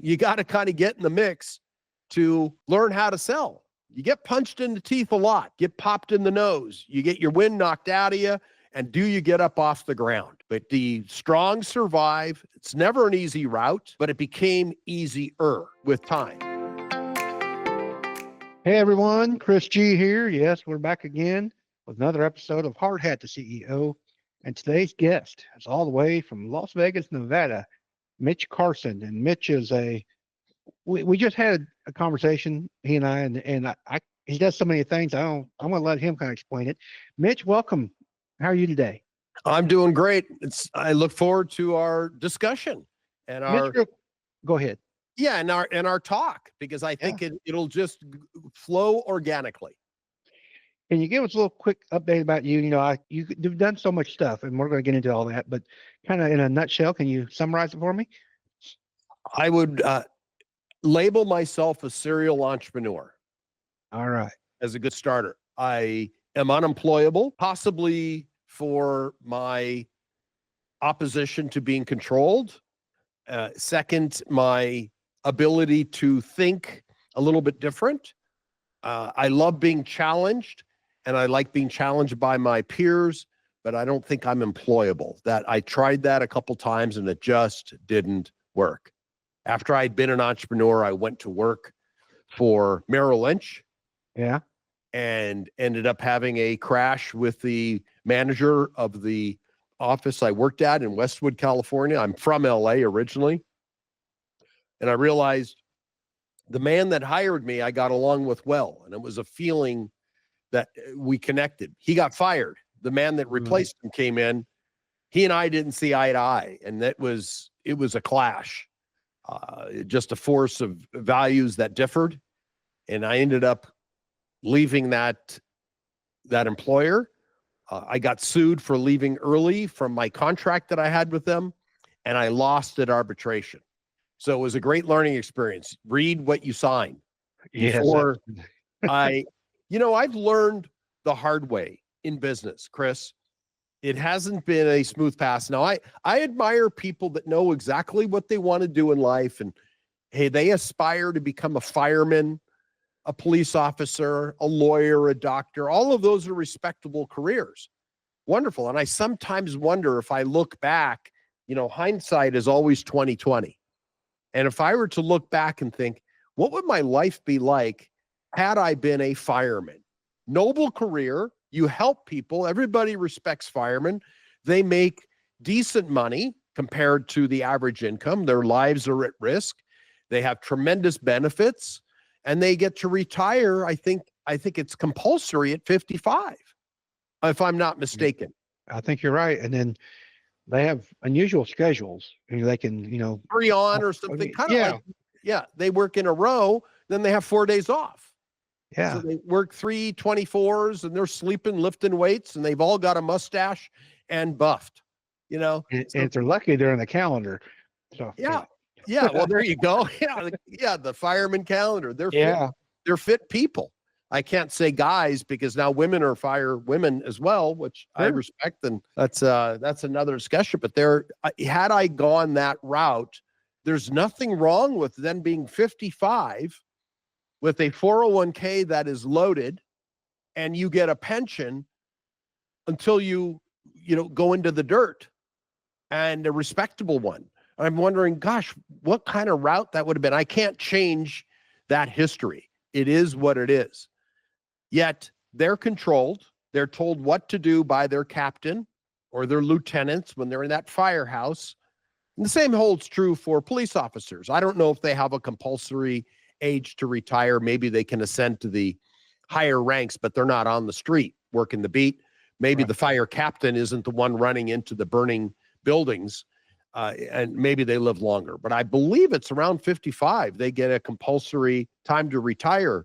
You got to kind of get in the mix to learn how to sell. You get punched in the teeth a lot, get popped in the nose, you get your wind knocked out of you, and do you get up off the ground? But the strong survive. It's never an easy route, but it became easier with time. Hey everyone, Chris G here. Yes, we're back again with another episode of Hard Hat the CEO. And today's guest is all the way from Las Vegas, Nevada, Mitch Carson. And Mitch is we just had a conversation, he and I he does so many things. I'm going to let him kind of explain it. Mitch, welcome. How are you today? I'm doing great. I look forward to our discussion and Mitch, go ahead. Yeah, and our talk, because I think it'll just flow organically. Can you give us a little quick update about you? You know, you've done so much stuff, and we're going to get into all that, but kind of in a nutshell, can you summarize it for me? I would label myself a serial entrepreneur. All right. As a good starter. I am unemployable, possibly for my opposition to being controlled. Second, my ability to think a little bit different. I love being challenged, and I like being challenged by my peers, but I don't think I'm employable. That I tried that a couple times and it just didn't work. After I'd been an entrepreneur, I went to work for Merrill Lynch. Yeah. And ended up having a crash with the manager of the office I worked at in Westwood, California. I'm from LA originally. And I realized the man that hired me, I got along with well. And it was a feeling that we connected. He got fired. The man that replaced him came in. He and I didn't see eye to eye. And it was a clash. Just a force of values that differed. And I ended up leaving that employer. I got sued for leaving early from my contract that I had with them, and I lost at arbitration. So it was a great learning experience. Read what you sign. Before I've learned the hard way in business, Chris. It hasn't been a smooth path. Now, I admire people that know exactly what they want to do in life, and hey, they aspire to become a fireman, a police officer, a lawyer, a doctor. All of those are respectable careers. Wonderful. And I sometimes wonder, if I look back, hindsight is always 20/20. And if I were to look back and think, what would my life be like had I been a fireman? Noble career. You help people. Everybody respects firemen. They make decent money compared to the average income. Their lives are at risk. They have tremendous benefits. And they get to retire. I think it's compulsory at 55, if I'm not mistaken. I think you're right. And then they have unusual schedules. And they can, 3 on or something. They work in a row, then they have 4 days off. Yeah. So they work 3 24s and they're sleeping, lifting weights, and they've all got a mustache and buffed, And if they're lucky, they're in the calendar. So yeah, well, there you go. The fireman calendar. They're fit people. I can't say guys, because now women are firewomen as well, which I respect, and that's another discussion. But had I gone that route, there's nothing wrong with them being 55 with a 401k that is loaded, and you get a pension until you go into the dirt, and a respectable one. I'm wondering, gosh, what kind of route that would have been. I can't change that history. It is what it is. Yet they're controlled. They're told what to do by their captain or their lieutenants when they're in that firehouse. And the same holds true for police officers. I don't know if they have a compulsory age to retire. Maybe they can ascend to the higher ranks, but they're not on the street working the beat. Maybe the fire captain isn't the one running into the burning buildings. And maybe they live longer, but I believe it's around 55. They get a compulsory time to retire,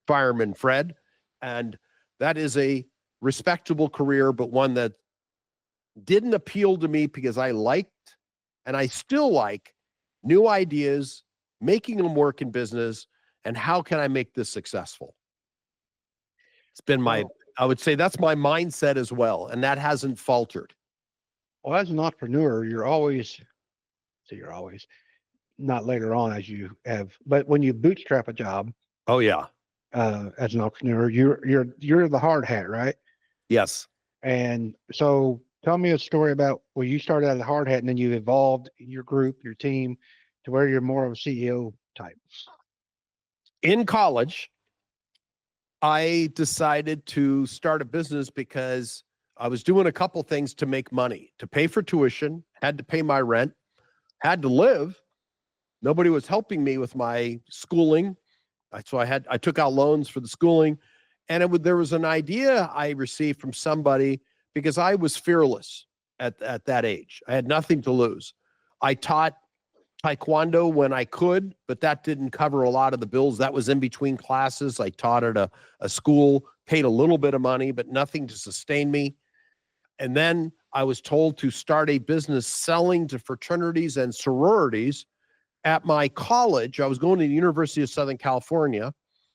fireman Fred. And that is a respectable career, but one that didn't appeal to me, because I liked, and I still like, new ideas, making them work in business, and how can I make this successful? It's been I would say that's my mindset as well, and that hasn't faltered. Well, as an entrepreneur, you're always not later on as you have, but when you bootstrap a job Oh yeah. as an entrepreneur, you're the hard hat, right? Yes. And so tell me a story about where you started as a hard hat and then you evolved your group, your team to where you're more of a CEO type. In college, I decided to start a business because I was doing a couple things to make money, to pay for tuition, had to pay my rent, had to live. Nobody was helping me with my schooling. So I took out loans for the schooling. And there was an idea I received from somebody because I was fearless at that age. I had nothing to lose. I taught Taekwondo when I could, but that didn't cover a lot of the bills. That was in between classes. I taught at a school, paid a little bit of money, but nothing to sustain me. And then I was told to start a business selling to fraternities and sororities at my college. I was going to the University of Southern California,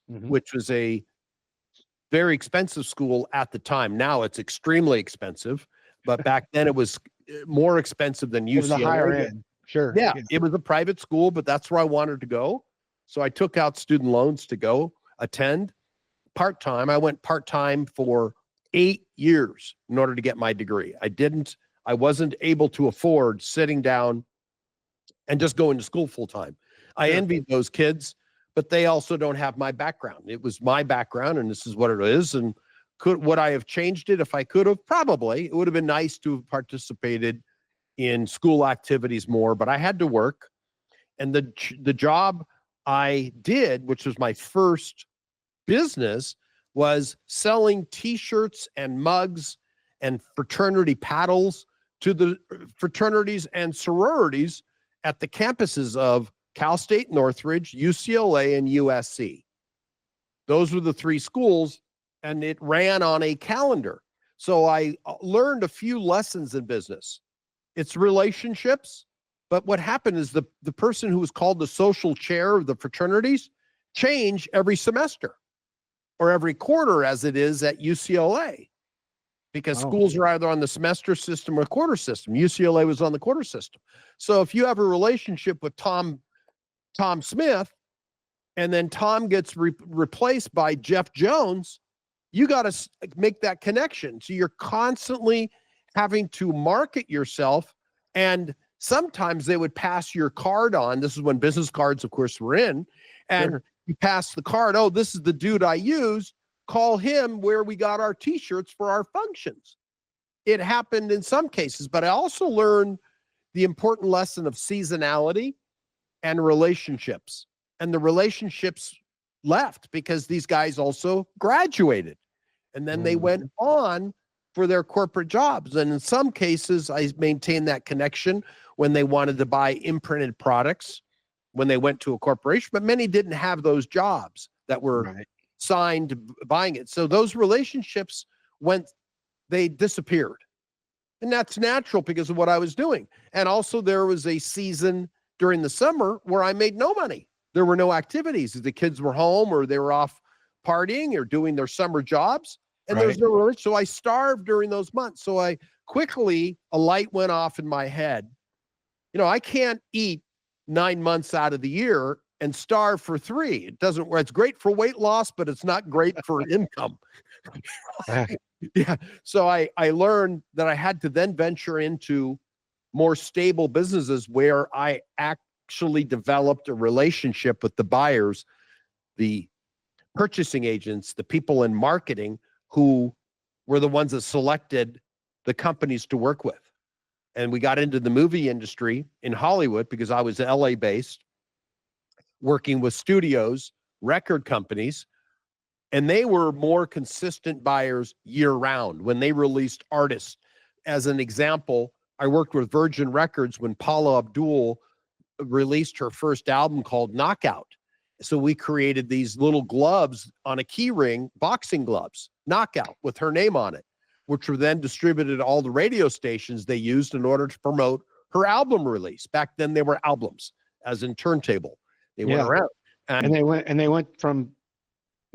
which was a very expensive school at the time. Now it's extremely expensive, but back then it was more expensive than UCLA. It was a higher end. Sure. Yeah, it was a private school, but that's where I wanted to go. So I took out student loans to go attend part-time. I went part-time for 8 years in order to get my degree. I wasn't able to afford sitting down and just going to school full-time. I envied those kids, but they also don't have my background. It was my background, and this is what it is. And would I have changed it if I could have? Probably. It would have been nice to have participated in school activities more, but I had to work. And the job I did, which was my first business, was selling T-shirts and mugs and fraternity paddles to the fraternities and sororities at the campuses of Cal State Northridge, UCLA, and USC. Those were the three schools, and it ran on a calendar. So I learned a few lessons in business. It's relationships, but what happened is the person who was called the social chair of the fraternities change every semester or every quarter, as it is at UCLA, because schools are either on the semester system or quarter system. UCLA was on the quarter system. So if you have a relationship with Tom Smith, and then Tom gets replaced by Jeff Jones, you got to make that connection. So you're constantly having to market yourself, and sometimes they would pass your card on. This is when business cards, of course, were in, and you pass the card. Oh, this is the dude I use. Call him where we got our T-shirts for our functions. It happened in some cases, but I also learned the important lesson of seasonality and relationships. And the relationships left because these guys also graduated, and then they went on for their corporate jobs. And in some cases, I maintained that connection when they wanted to buy imprinted products, when they went to a corporation, but many didn't have those jobs that were signed to buying it. So those relationships they disappeared. And that's natural because of what I was doing. And also there was a season during the summer where I made no money. There were no activities. The kids were home or they were off partying or doing their summer jobs. And there's no religion. So I starved during those months. So a light went off in my head. I can't eat 9 months out of the year and starve for 3. It's great for weight loss, but it's not great for income. Yeah. So I learned that I had to then venture into more stable businesses where I actually developed a relationship with the buyers, the purchasing agents, the people in marketing who were the ones that selected the companies to work with. And we got into the movie industry in Hollywood because I was LA based, working with studios, record companies, and they were more consistent buyers year round when they released artists. As an example, I worked with Virgin Records when Paula Abdul released her first album called Knockout. So we created these little gloves on a key ring, boxing gloves, Knockout, with her name on it, which were then distributed to all the radio stations they used in order to promote her album release. Back then they were albums, as in turntable. They went around. And they went from,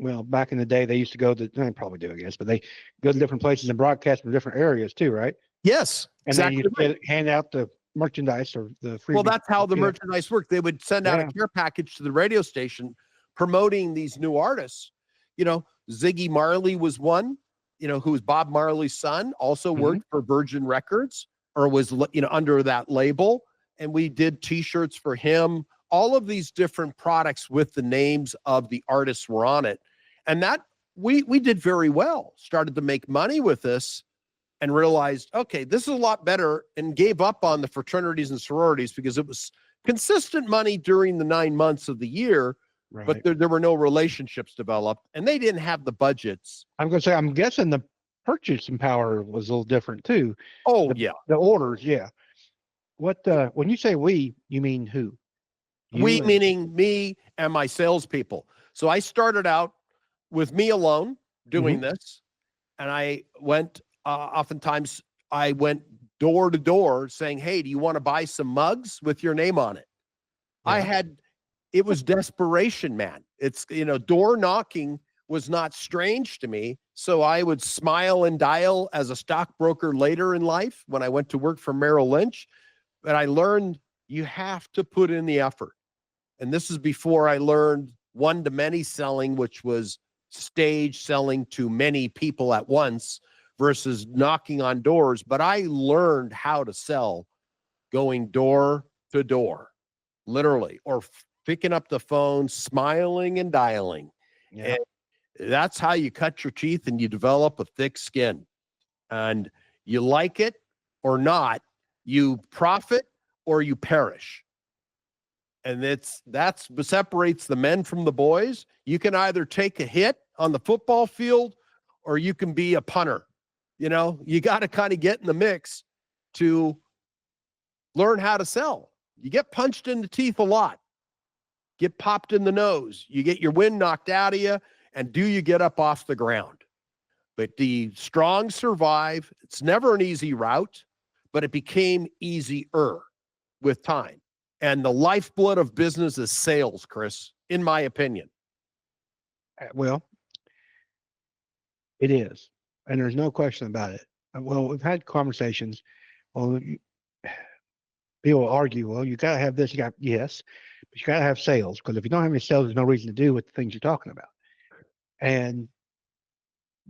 well, back in the day, they used to go to, they probably do, I guess, but they go to different places and broadcast from different areas too, right? Yes, And exactly. then you hand out the merchandise or the freebie. Well, that's how the Yeah. merchandise worked. They would send out a Yeah. care package to the radio station promoting these new artists. You know, Ziggy Marley was one, you know, who was Bob Marley's son, also worked for Virgin Records or was, you know, under that label. And we did T-shirts for him. All of these different products with the names of the artists were on it. And that we did very well, started to make money with this and realized, okay, this is a lot better, and gave up on the fraternities and sororities because it was consistent money during the 9 months of the year, Right. but there were no relationships developed and they didn't have the budgets. I'm going to say, I'm guessing the purchasing power was a little different too. Oh, The- yeah. The orders, yeah. What, when you say we, you mean who? We, and- meaning me and my salespeople. So I started out with me alone doing this. And I went, oftentimes I went door to door saying, hey, do you want to buy some mugs with your name on it? Yeah. It was desperation, man. It's, you know, door knocking was not strange to me. So I would smile and dial as a stockbroker later in life when I went to work for Merrill Lynch. But I learned you have to put in the effort. And this is before I learned one-to-many selling, which was stage selling to many people at once versus knocking on doors. But I learned how to sell going door to door, literally, or picking up the phone, smiling and dialing. Yeah. And that's how you cut your teeth and you develop a thick skin. And you like it or not, you profit or you perish. And that's what separates the men from the boys. You can either take a hit on the football field or you can be a punter. You know, you got to kind of get in the mix to learn how to sell. You get punched in the teeth a lot, get popped in the nose, you get your wind knocked out of you, and do you get up off the ground? But the strong survive. It's never an easy route, but it became easier with time. And the lifeblood of business is sales, Chris, in my opinion. Well, it is. And there's no question about it. Well, we've had conversations. Well, people argue, well, you got to have this. Yes, but you got to have sales, because if you don't have any sales, there's no reason to do what the things you're talking about. And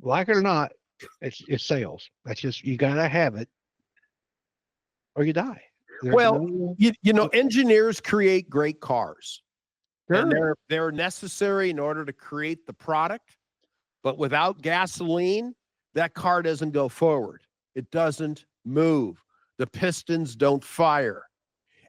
like it or not, it's sales. That's just, you got to have it or you die. There's Well, no- you know, engineers create great cars. And Sure. they're necessary in order to create the product. But without gasoline, that car doesn't go forward. It doesn't move. The pistons don't fire.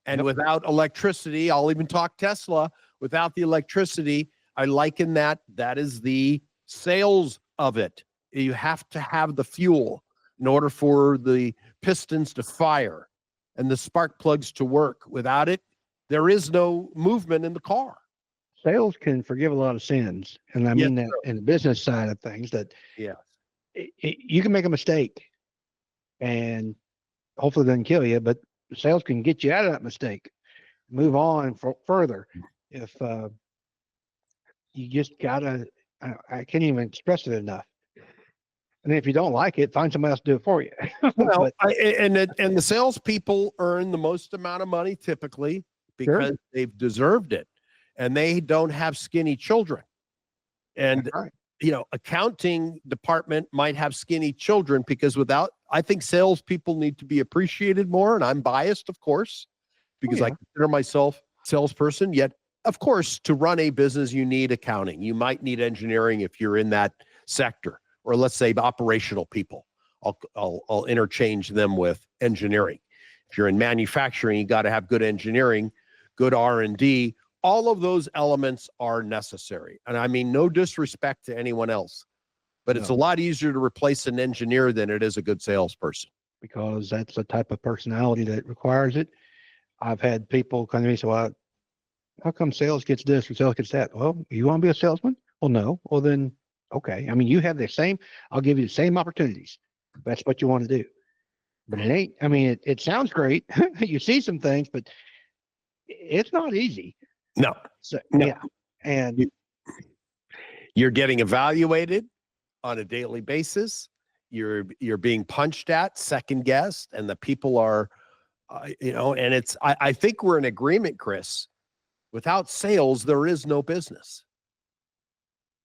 And Yep. without electricity, I'll even talk Tesla, without the electricity, I liken that is the sales of it. You have to have the fuel in order for the pistons to fire and the spark plugs to work. Without it, there is no movement in the car. Sales can forgive a lot of sins. And I Yes, mean that in the business side of things, that Yeah. you can make a mistake and hopefully it doesn't kill you, but sales can get you out of that mistake, move on further. If you just gotta, I can't even express it enough. And if you don't like it, find somebody else to do it for you. Well, But- and the salespeople earn the most amount of money typically because they've deserved it, and they don't have skinny children. And Right. you know, accounting department might have skinny children because I think salespeople need to be appreciated more. And I'm biased, of course, because I yeah. consider myself a salesperson. Yet, of course, to run a business, you need accounting. You might need engineering if you're in that sector, or let's say operational people. I'll interchange them with engineering. If you're in manufacturing, you got to have good engineering, good R&D. All of those elements are necessary. And I mean, no disrespect to anyone else, but it's a No. lot easier to replace an engineer than it is a good salesperson. Because that's the type of personality that requires it. I've had people come to me and say, well, how come sales gets this or sales gets that? Well, you want to be a salesman? Well, no. Well, then, okay. I mean, you have I'll give you the same opportunities. If that's what you want to do. But it ain't, I mean, it sounds great. You see some things, but it's not easy. No, So, No. yeah. And you're getting evaluated on a daily basis. You're being punched at, second guessed, and the people are And I think we're in agreement, Chris. Without sales, there is no business.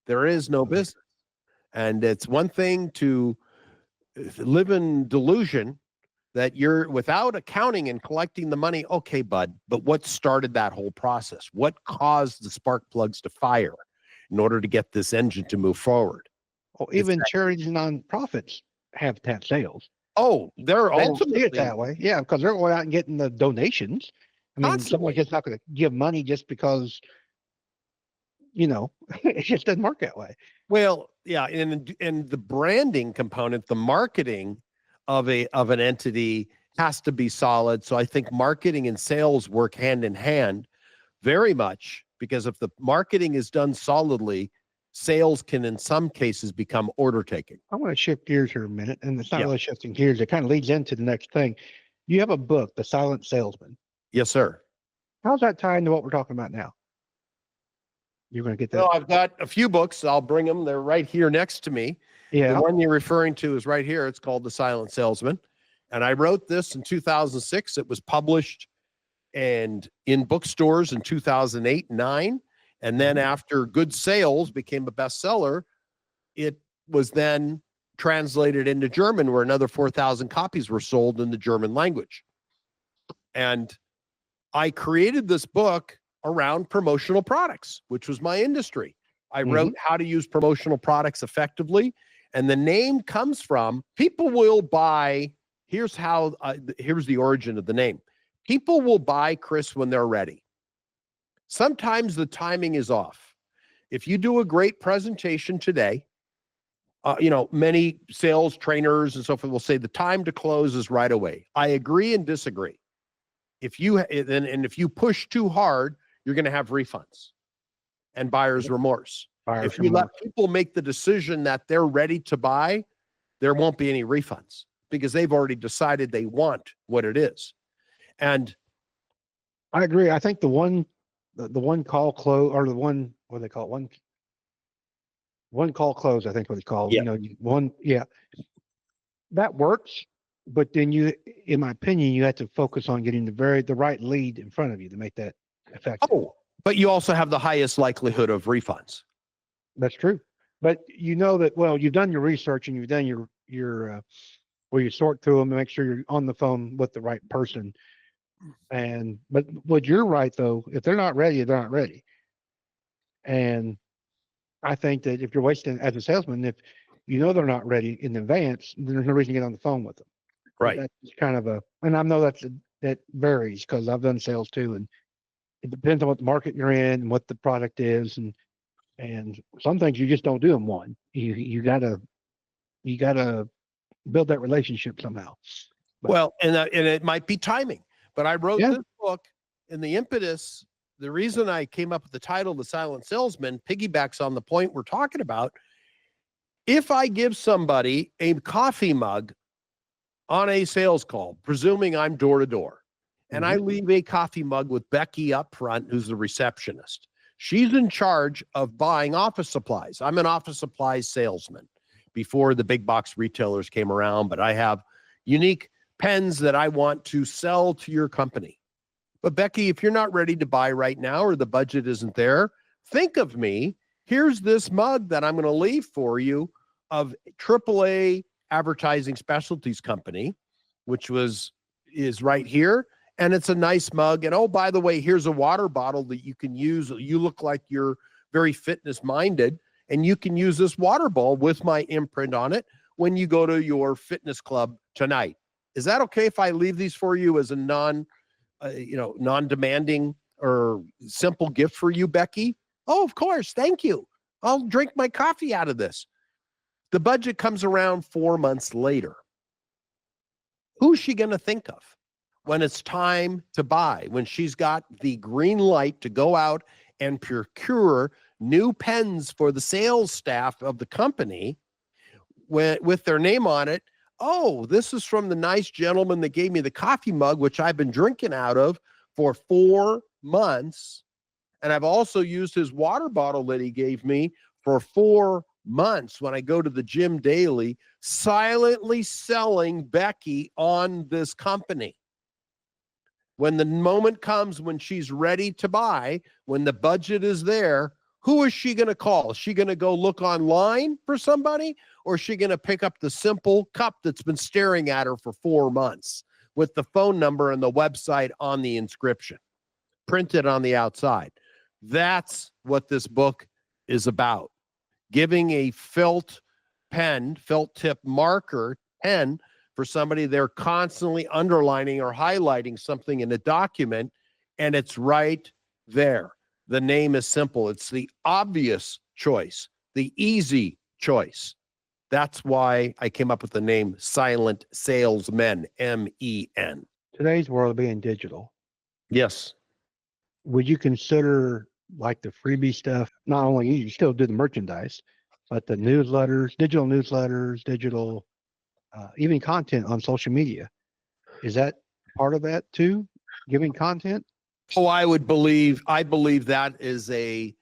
There is no business. And it's one thing to live in delusion that you're without accounting and collecting the money. Okay, bud, but what started that whole process? What caused the spark plugs to fire in order to get this engine to move forward? Well, even charities and nonprofits have to have sales. Oh, they're They ultimately see it that way. Yeah, because they're going out and getting the donations. I mean, someone just not going to give money just because, it just doesn't work that way. Well, yeah, and the branding component, the marketing of an entity has to be solid. So I think marketing and sales work hand in hand very much, because if the marketing is done solidly, sales can in some cases become order taking. I want to shift gears here a minute, and it's not really shifting gears. It kind of leads into the next thing. You have a book, The Silent Salesman. Yes, sir. How's that tie into what we're talking about now? You're going to get that. Well, I've got a few books. I'll bring them. They're right here next to me. Yeah. The one you're referring to is right here. It's called The Silent Salesman. And I wrote this in 2006. It was published and in bookstores in 2008, 9. And then after good sales became a bestseller, it was then translated into German, where another 4,000 copies were sold in the German language. And I created this book around promotional products, which was my industry. I wrote how to use promotional products effectively. And the name comes from people will buy. Here's the origin of the name. People will buy, Chris, when they're ready. Sometimes the timing is off. If you do a great presentation today, many sales trainers and so forth will say the time to close is right away. I agree and disagree. If you push too hard, you're going to have refunds and buyer's remorse. If you let people make the decision that they're ready to buy, there won't be any refunds because they've already decided they want what it is. And I agree. I think the one call close, or the one, what do they call it? One call close, I think what it's called. Yeah. That works. But then in my opinion, you have to focus on getting the right lead in front of you to make that effective. Oh, but you also have the highest likelihood of refunds. That's true. But you've done your research and you've done your where you sort through them and make sure you're on the phone with the right person. But what you're right though, if they're not ready, they're not ready. And I think that if you're wasting as a salesman, if you know they're not ready in advance, then there's no reason to get on the phone with them. Right. That's kind of and I know that varies because I've done sales too, and it depends on what the market you're in and what the product is, and some things you just don't do in one. You gotta build that relationship somehow. Well, and it might be timing, but I wrote this book in the impetus. The reason I came up with the title, The Silent Salesman, piggybacks on the point we're talking about. If I give somebody a coffee mug on a sales call, presuming I'm door to door, and I leave a coffee mug with Becky up front, who's the receptionist. She's in charge of buying office supplies. I'm an office supplies salesman before the big box retailers came around, but I have unique pens that I want to sell to your company. But Becky, if you're not ready to buy right now or the budget isn't there, think of me. Here's this mug that I'm going to leave for you of AAA Advertising Specialties Company, which is right here. And it's a nice mug. And oh, by the way, here's a water bottle that you can use. You look like you're very fitness minded, and you can use this water bottle with my imprint on it when you go to your fitness club tonight. Is that okay if I leave these for you as a non-demanding or simple gift for you, Becky? Oh, of course. Thank you. I'll drink my coffee out of this. The budget comes around 4 months later. Who's she going to think of when it's time to buy, when she's got the green light to go out and procure new pens for the sales staff of the company with their name on it? Oh, this is from the nice gentleman that gave me the coffee mug, which I've been drinking out of for 4 months. And I've also used his water bottle that he gave me for 4 months when I go to the gym daily, silently selling Becky on this company. When the moment comes when she's ready to buy, when the budget is there, who is she going to call? Is she going to go look online for somebody, or is she going to pick up the simple cup that's been staring at her for 4 months with the phone number and the website on the inscription printed on the outside? That's what this book is about. Giving a felt tip marker pen for somebody they're constantly underlining or highlighting something in a document, and it's right there. The name is simple. It's the obvious choice, the easy choice. That's why I came up with the name Silent Salesmen, MEN. Today's world being digital, Yes. would you consider like the freebie stuff? Not only you still do the merchandise, but the newsletters, digital, even content on social media. Is that part of that too? Giving content? Oh, I believe that is a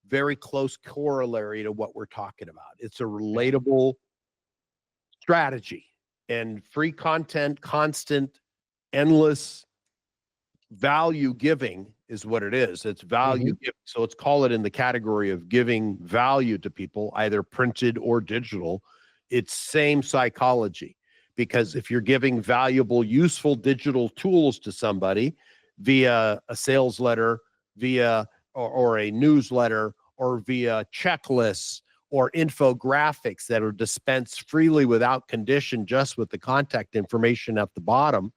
very close corollary to what we're talking about. It's a relatable strategy, and free content, constant, endless value giving is what it is. It's value giving. So let's call it in the category of giving value to people, either printed or digital. It's same psychology, because if you're giving valuable, useful digital tools to somebody via a sales letter, via or a newsletter, or via checklists or infographics that are dispensed freely without condition, just with the contact information at the bottom.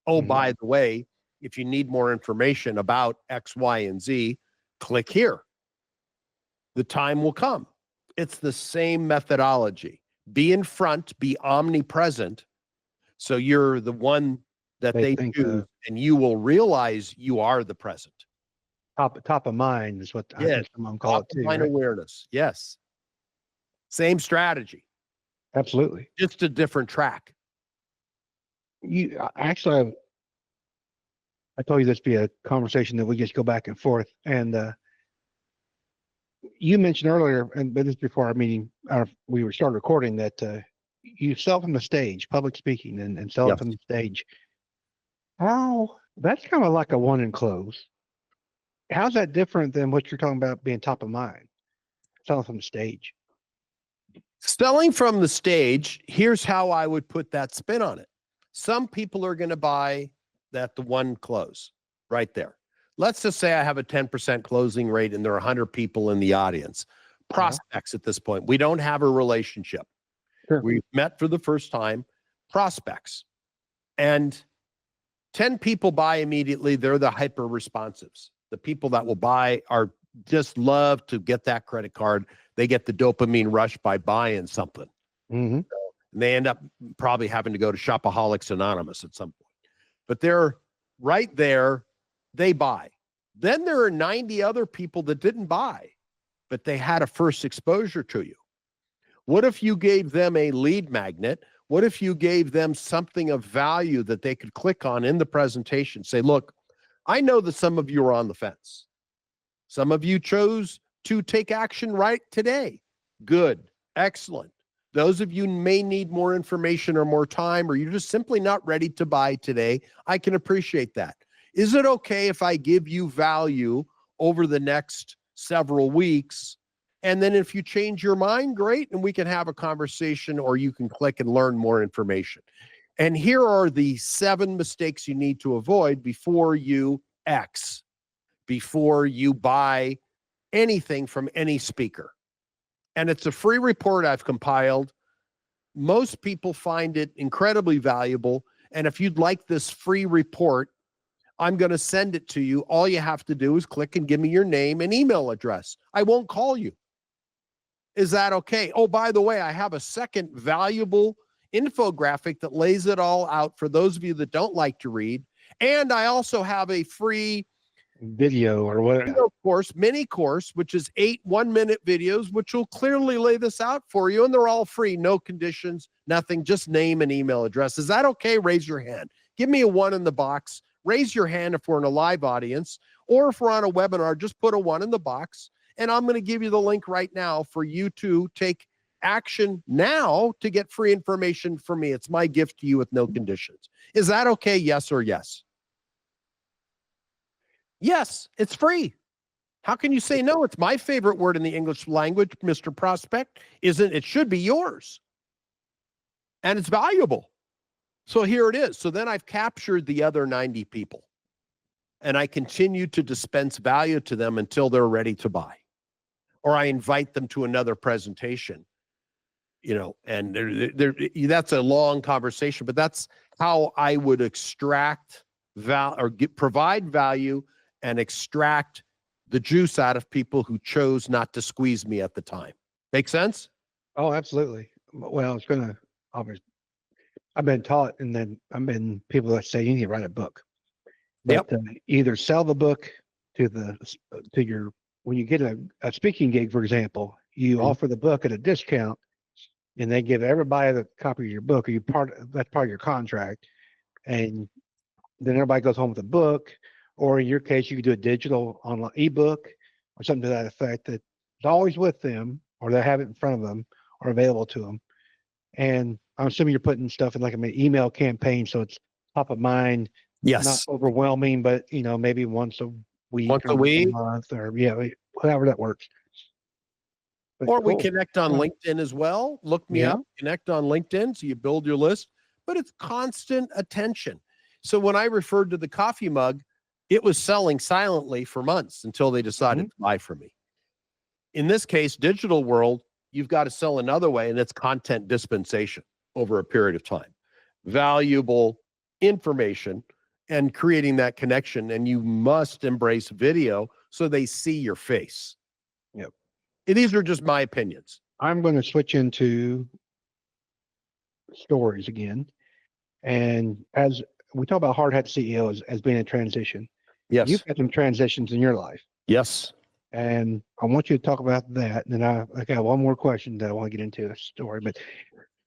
Oh, by the way, if you need more information about X, Y, and Z, click here. The time will come. It's the same methodology. Be in front, be omnipresent, so you're the one that they choose, and you will realize you are the present. Top of mind is what I think someone call it too. Mind awareness. Yes. Same strategy. Absolutely. Just a different track. Actually, I told you this would be a conversation that we just go back and forth. And you mentioned earlier, but this before our meeting, we started recording, that you sell from the stage, public speaking, and sell from the stage. That's kind of like a one and close. How's that different than what you're talking about being top of mind? Selling from the stage. Selling from the stage, here's how I would put that spin on it. Some people are going to buy the one close right there. Let's just say I have a 10% closing rate and there are 100 people in the audience. Prospects at this point. We don't have a relationship. Sure. We've met for the first time. Prospects. And 10 people buy immediately. They're the hyper responsives. The people that will buy are just love to get that credit card. They get the dopamine rush by buying something. Mm-hmm. So, and they end up probably having to go to Shopaholics Anonymous at some point. But they're right there. They buy. Then there are 90 other people that didn't buy, but they had a first exposure to you. What if you gave them a lead magnet? What if you gave them something of value that they could click on in the presentation? Say, look, I know that some of you are on the fence. Some of you chose to take action right today. Good. Excellent. Those of you may need more information or more time, or you're just simply not ready to buy today. I can appreciate that. Is it okay if I give you value over the next several weeks? And then if you change your mind, great, and we can have a conversation, or you can click and learn more information. And here are the 7 mistakes you need to avoid before you before you buy anything from any speaker. And it's a free report I've compiled. Most people find it incredibly valuable. And if you'd like this free report, I'm going to send it to you. All you have to do is click and give me your name and email address. I won't call you. Is that okay? Oh, by the way, I have a second valuable infographic that lays it all out for those of you that don't like to read. And I also have a free video or whatever course, mini course, which is 8 one-minute videos, which will clearly lay this out for you. And they're all free, no conditions, nothing, just name and email address. Is that okay? Raise your hand. Give me a 1 in the box. Raise your hand if we're in a live audience, or if we're on a webinar, just put a 1 in the box. And I'm going to give you the link right now for you to take action now to get free information from me. It's my gift to you with no conditions. Is that okay? Yes or yes? Yes, it's free. How can you say no? It's my favorite word in the English language, Mr. Prospect. Isn't it? Should be yours. And it's valuable. So here it is. So then I've captured the other 90 people and I continue to dispense value to them until they're ready to buy. Or I invite them to another presentation, and that's a long conversation, but that's how I would extract provide value and extract the juice out of people who chose not to squeeze me at the time. Make sense? Oh, absolutely. Well, I've been taught, and then I've been people that say you need to write a book. But either sell the book to your when you get a speaking gig, for example, you offer the book at a discount, and they give everybody the copy of your book, or that's part of your contract, and then everybody goes home with a book, or in your case, you could do a digital online ebook or something to that effect that's always with them, or they have it in front of them, or available to them. And I'm assuming you're putting stuff in like an email campaign, so it's top of mind. Yes. Not overwhelming, but maybe once a week, once or a week, month, or however that works. But or we connect on LinkedIn as well. Look me up, connect on LinkedIn, so you build your list. But it's constant attention. So when I referred to the coffee mug, it was selling silently for months until they decided to buy from me. In this case, digital world, you've got to sell another way, and it's content dispensation over a period of time. Valuable information and creating that connection. And you must embrace video so they see your face. Yep. And these are just my opinions. I'm going to switch into stories again. And as we talk about Hard Hat CEO as being a transition, yes, you've had some transitions in your life. Yes. And I want you to talk about that. And then I got one more question that I want to get into the story. But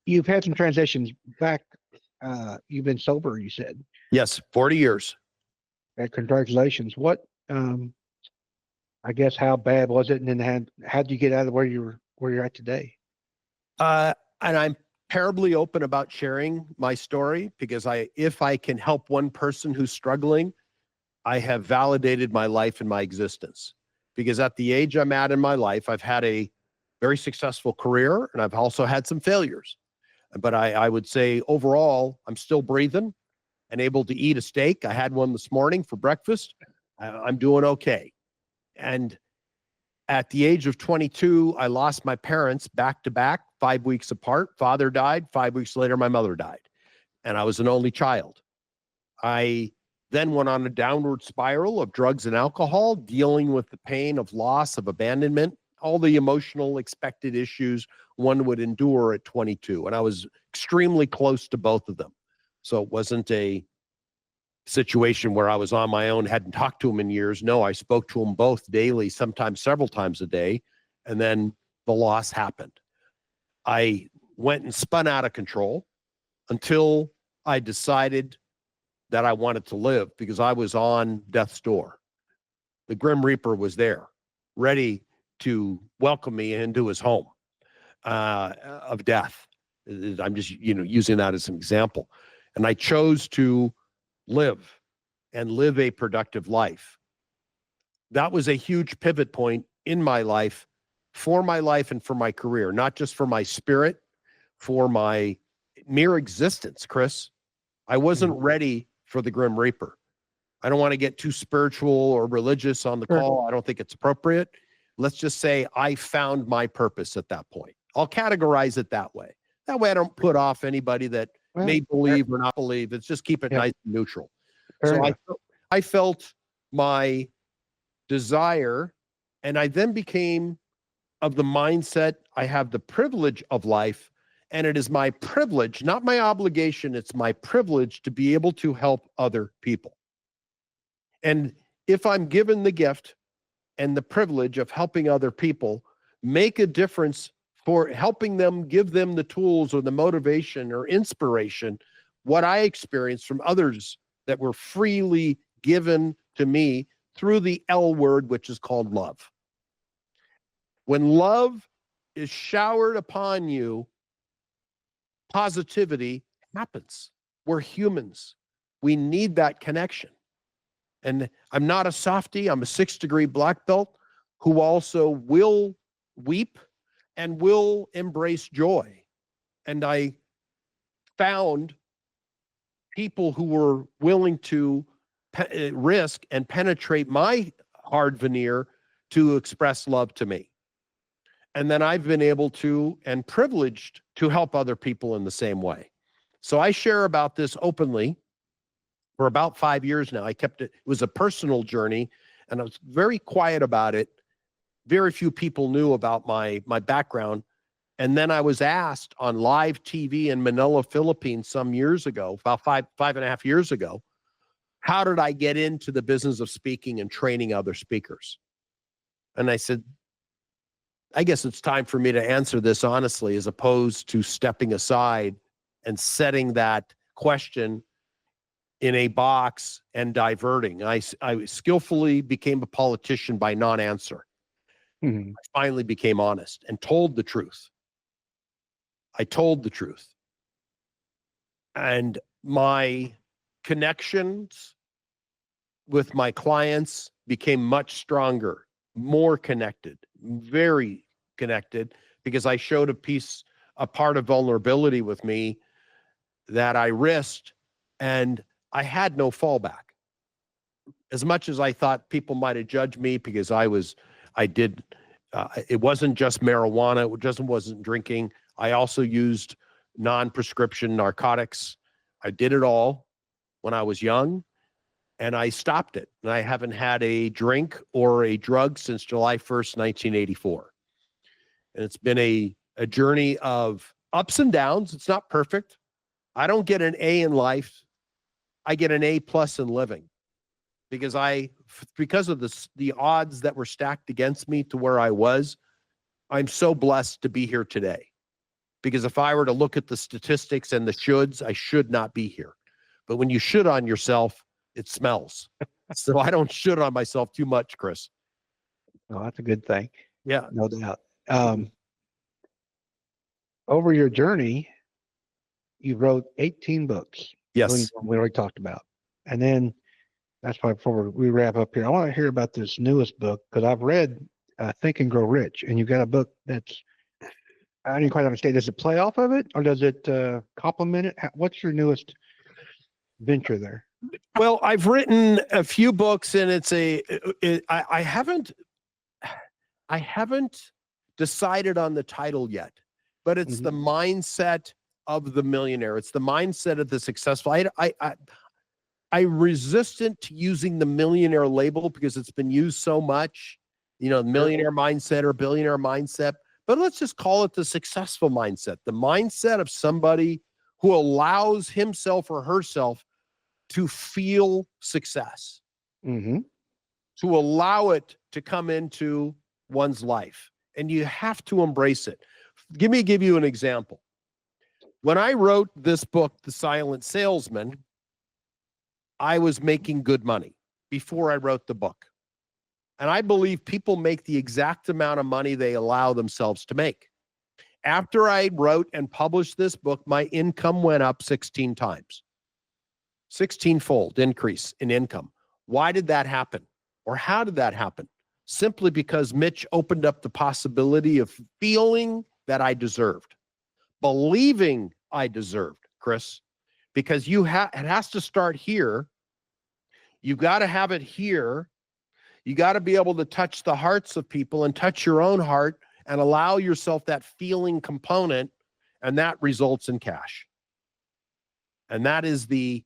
you've had some transitions back. You've been sober, you said. Yes, 40 years. Congratulations. What, I guess, how bad was it? And then how did you get out of where you're at today? And I'm terribly open about sharing my story because if I can help one person who's struggling, I have validated my life and my existence. Because at the age I'm at in my life, I've had a very successful career and I've also had some failures. But I would say overall, I'm still breathing and able to eat a steak. I had one this morning for breakfast. I'm doing okay. And at the age of 22, I lost my parents back to back, 5 weeks apart. Father died. 5 weeks later, my mother died. And I was an only child. I then went on a downward spiral of drugs and alcohol, dealing with the pain of loss, of abandonment, all the emotional expected issues one would endure at 22. And I was extremely close to both of them. So it wasn't a situation where I was on my own, hadn't talked to them in years. No, I spoke to them both daily, sometimes several times a day. And then the loss happened. I went and spun out of control until I decided that I wanted to live because I was on death's door. The Grim Reaper was there, ready to welcome me into his home of death. I'm just, using that as an example. And I chose to live and live a productive life. That was a huge pivot point in my life, for my life and for my career, not just for my spirit, for my mere existence, Chris. I wasn't ready for the Grim Reaper. I don't want to get too spiritual or religious on the call. I don't think it's appropriate. Let's just say I found my purpose at that point. I'll categorize it that way. That way I don't put off anybody that may believe or not believe. It's just keep it nice and neutral. So I felt my desire, and I then became of the mindset I have the privilege of life, and it is my privilege, not my obligation, it's my privilege to be able to help other people. And if I'm given the gift and the privilege of helping other people, make a difference for helping them, give them the tools or the motivation or inspiration, what I experienced from others that were freely given to me through the L word, which is called love. When love is showered upon you, positivity happens. We're humans. We need that connection. And I'm not a softie. I'm a 6th-degree black belt who also will weep and will embrace joy. And I found people who were willing to risk and penetrate my hard veneer to express love to me. And then I've been able to and privileged to help other people in the same way. So I share about this openly for about 5 years now. I kept it was a personal journey, and I was very quiet about it. Very few people knew about my background. And then I was asked on live TV in Manila, Philippines some years ago, about five and a half years ago, how did I get into the business of speaking and training other speakers? And I said, I guess it's time for me to answer this honestly, as opposed to stepping aside and setting that question in a box and diverting. I skillfully became a politician by non-answer. Mhm. I finally became honest and told the truth. I told the truth. And my connections with my clients became much stronger, more connected, very connected, because I showed a part of vulnerability with me that I risked, and I had no fallback. As much as I thought people might have judged me because it wasn't just marijuana, it just wasn't drinking. I also used non-prescription narcotics. I did it all when I was young, and I stopped it. And I haven't had a drink or a drug since July 1st, 1984. And it's been a journey of ups and downs. It's not perfect. I don't get an A in life. I get an A+ in living, because of the odds that were stacked against me to where I was. I'm so blessed to be here today, because if I were to look at the statistics and the shoulds, I should not be here. But when you should on yourself, it smells. So I don't should on myself too much, Chris. Oh, that's a good thing. Yeah. No doubt. Over your journey, you wrote 18 books. including Yes. the one we already talked about. And then that's why before we wrap up here, I want to hear about this newest book, because I've read Think and Grow Rich, and you've got a book that's, I didn't quite understand. Does it play off of it, or does it complement it? What's your newest venture there? Well, I've written a few books, and I haven't decided on the title yet, but it's the mindset of the millionaire. It's the mindset of the successful. I'm resistant to using the millionaire label because it's been used so much, millionaire mindset or billionaire mindset. But let's just call it the successful mindset, the mindset of somebody who allows himself or herself to feel success, to allow it to come into one's life. And you have to embrace it. Give you an example. When I wrote this book, The Silent Salesman, I was making good money before I wrote the book. And I believe people make the exact amount of money they allow themselves to make. After I wrote and published this book, my income went up 16 times. 16-fold increase in income. Why did that happen? Or how did that happen? Simply because Mitch opened up the possibility of feeling that I deserved, believing I deserved, Chris, because it has to start here. You've got to have it here. You got to be able to touch the hearts of people and touch your own heart and allow yourself that feeling component, and that results in cash. And that is the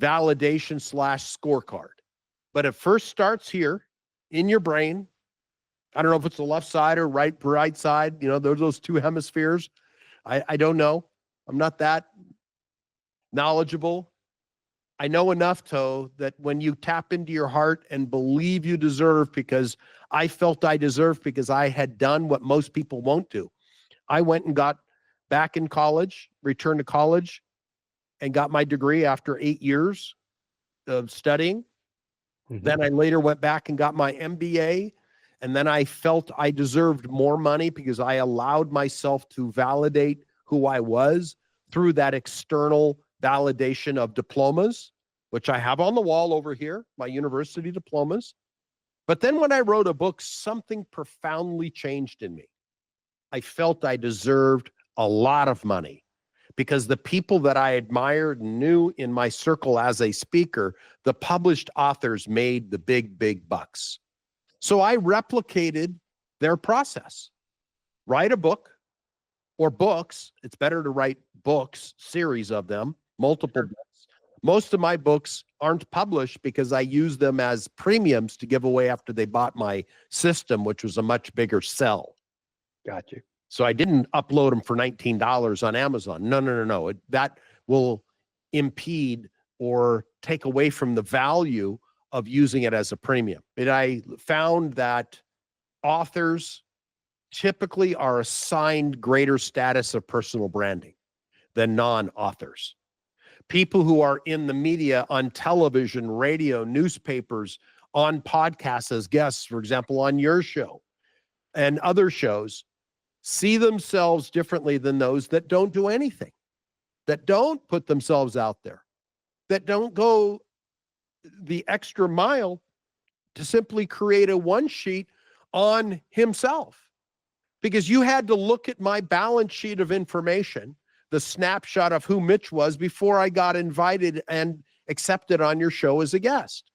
validation / scorecard. But it first starts here in your brain. I don't know if it's the left side or right side. There's those two hemispheres. I don't know. I'm not that knowledgeable. I know enough, that when you tap into your heart and believe you deserve, because I felt I deserved because I had done what most people won't do. I went and got back in college, returned to college, and got my degree after 8 years of studying. Then I later went back and got my MBA. And then I felt I deserved more money because I allowed myself to validate who I was through that external validation of diplomas. which I have on the wall over here, my university diplomas. But then when I wrote a book, something profoundly changed in me. I felt I deserved a lot of money because the people that I admired and knew in my circle as a speaker, the published authors made the big, big bucks. So I replicated their process. Write a book or books. It's better to write books, series of them, multiple books. Most of my books aren't published because I use them as premiums to give away after they bought my system, which was a much bigger sell. Got you. So I didn't upload them for $19 on Amazon. No. That will impede or take away from the value of using it as a premium. But I found that authors typically are assigned greater status of personal branding than non-authors. People who are in the media, on television, radio, newspapers, on podcasts as guests, for example, on your show and other shows, see themselves differently than those that don't do anything, that don't put themselves out there, that don't go the extra mile to simply create a one sheet on himself. Because you had to look at my balance sheet of information, the snapshot of who Mitch was before I got invited and accepted on your show as a guest.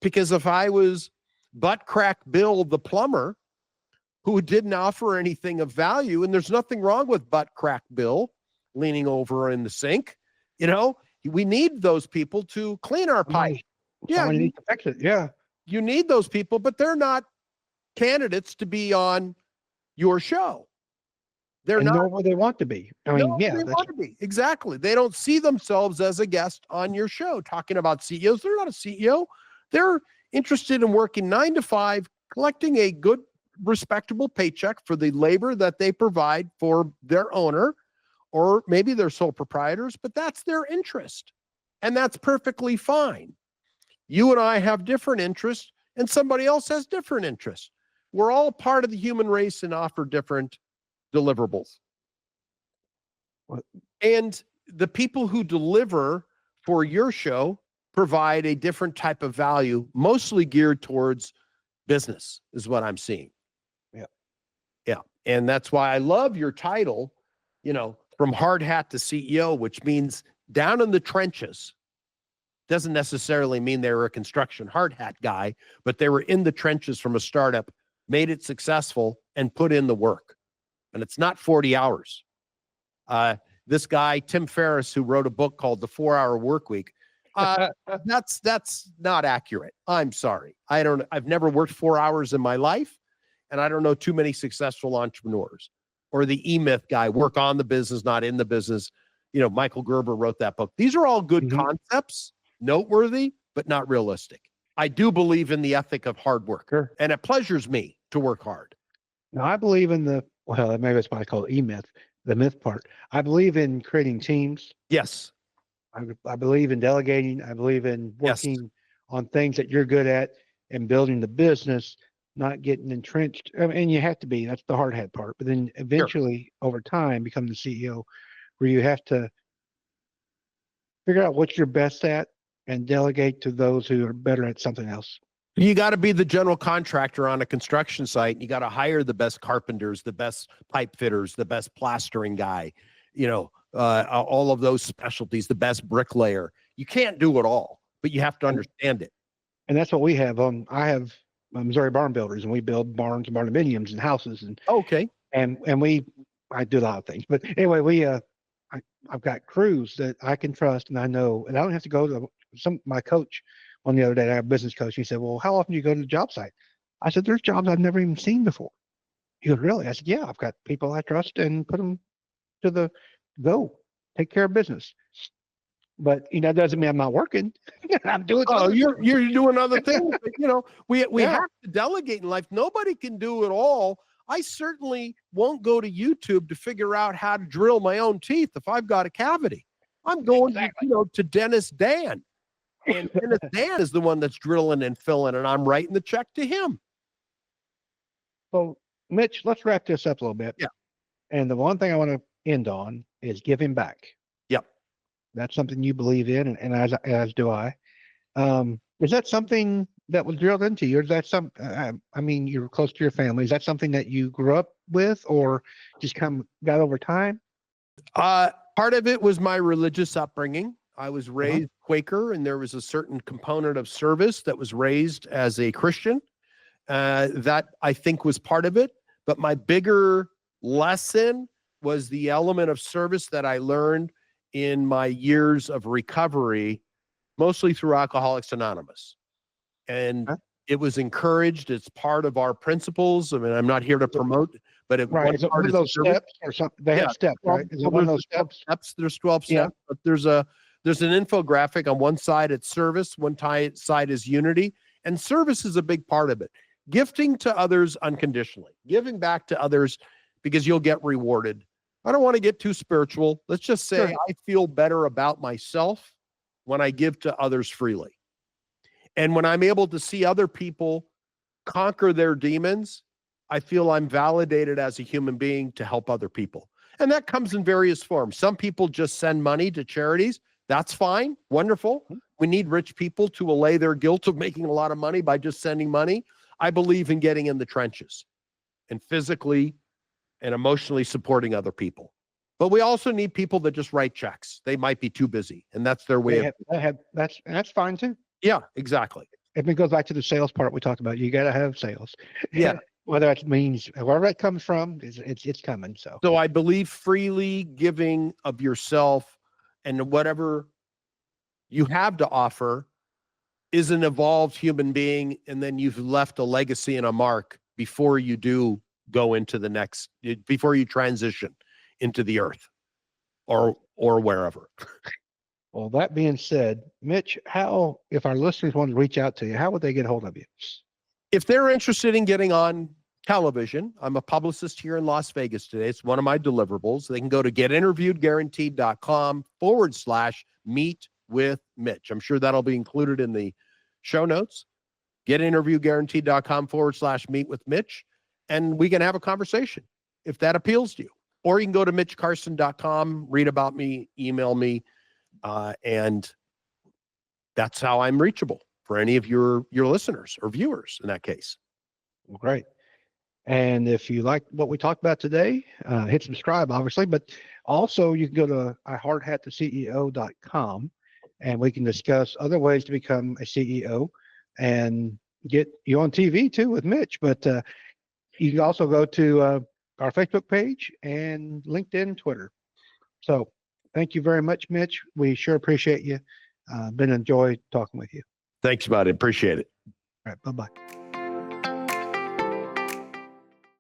Because if I was butt crack Bill the plumber who didn't offer anything of value, and there's nothing wrong with butt crack Bill leaning over in the sink, we need those people to clean our pipe. Yeah, you need to fix it. Yeah, you need those people, but they're not candidates to be on your show. They're and not know where they want to be. I mean, they want to be. Exactly. They don't see themselves as a guest on your show talking about CEOs. They're not a CEO. They're interested in working 9 to 5, collecting a good, respectable paycheck for the labor that they provide for their owner, or maybe they're sole proprietors, but that's their interest. And that's perfectly fine. You and I have different interests, and somebody else has different interests. We're all part of the human race and offer different deliverables. And the people who deliver for your show provide a different type of value, mostly geared towards business, is what I'm seeing. Yeah. And that's why I love your title, from hard hat to CEO, which means down in the trenches. Doesn't necessarily mean they were a construction hard hat guy, but they were in the trenches from a startup, made it successful, and put in the work. And it's not 40 hours. This guy, Tim Ferriss, who wrote a book called The 4-Hour Workweek, that's not accurate. I'm sorry. I've never worked 4 hours in my life, and I don't know too many successful entrepreneurs. Or the E-Myth guy, work on the business, not in the business. Michael Gerber wrote that book. These are all good concepts, noteworthy, but not realistic. I do believe in the ethic of hard work, and it pleasures me to work hard. Now, I believe in maybe that's what I call E-Myth, the myth part. I believe in creating teams. Yes. I believe in delegating. I believe in working on things that you're good at and building the business, not getting entrenched. And you have to be, that's the hard hat part. But then eventually, over time, become the CEO, where you have to figure out what you're best at and delegate to those who are better at something else. You got to be the general contractor on a construction site. You got to hire the best carpenters, the best pipe fitters, the best plastering guy, all of those specialties, the best bricklayer. You can't do it all, but you have to understand it. And that's what we have. I have Missouri Barn Builders, and we build barns and barndominiums and houses. And I do a lot of things. But anyway, I've got crews that I can trust, and I know, and I don't have to go to my coach. On the other day, I have a business coach. He said, "Well, how often do you go to the job site?" I said, "There's jobs I've never even seen before." He goes, "Really?" I said, "Yeah, I've got people I trust and put them to take care of business." But that doesn't mean I'm not working. I'm doing. Oh, you're doing other things. But, we have to delegate in life. Nobody can do it all. I certainly won't go to YouTube to figure out how to drill my own teeth if I've got a cavity. I'm going to Dentist Dan. And Dennis Dan is the one that's drilling and filling, and I'm writing the check to him. So, Mitch, let's wrap this up a little bit. Yeah. And the one thing I want to end on is giving back. Yep. That's something you believe in, and as do I. Is that something that was drilled into you? Or is that I mean, you're close to your family. Is that something that you grew up with or just got over time? Part of it was my religious upbringing. I was Uh-huh. raised Quaker, and there was a certain component of service that was raised as a Christian. That I think was part of it. But my bigger lesson was the element of service that I learned in my years of recovery, mostly through Alcoholics Anonymous. And Huh? it was encouraged. It's part of our principles. I mean, I'm not here to promote, but Right. one Is it part one of is those service. steps or something? They Yeah. have steps, Well, right? Is it well, one of there's those 12 steps? steps. There's 12 Yeah. steps, but there's an infographic on one side. It's service. One side is unity, and service is a big part of it. Gifting to others unconditionally, giving back to others because you'll get rewarded. I don't want to get too spiritual. Let's just say Sure. I feel better about myself when I give to others freely. And when I'm able to see other people conquer their demons, I feel I'm validated as a human being to help other people. And that comes in various forms. Some people just send money to charities. That's fine. Wonderful. We need rich people to allay their guilt of making a lot of money by just sending money. I believe in getting in the trenches and physically and emotionally supporting other people. But we also need people that just write checks. They might be too busy, and that's their way of. That's fine too. Yeah, exactly. If it goes back to the sales part we talked about, you got to have sales. Yeah. Whether that means wherever it comes from, it's coming. So So I believe freely giving of yourself and whatever you have to offer is an evolved human being, and then you've left a legacy and a mark before you do go into the next, before you transition into the earth or wherever. well, that being said, Mitch, if our listeners want to reach out to you, how would they get a hold of you? If they're interested in getting on television, I'm a publicist here in Las Vegas today. It's one of my deliverables. They can go to getinterviewedguaranteed.com/meet with Mitch. I'm sure that'll be included in the show notes. Getinterviewedguaranteed.com/meet with Mitch. And we can have a conversation if that appeals to you. Or you can go to mitchcarson.com, read about me, email me, and that's how I'm reachable for any of your listeners or viewers in that case. Well, great. And if you like what we talked about today, hit subscribe, obviously, but also you can go to ihardhattheceo.com and we can discuss other ways to become a CEO and get you on TV too with Mitch. But you can also go to our Facebook page and LinkedIn, Twitter. So thank you very much, Mitch. We sure appreciate you. Been a joy talking with you. Thanks, buddy. Appreciate it. All right. Bye-bye.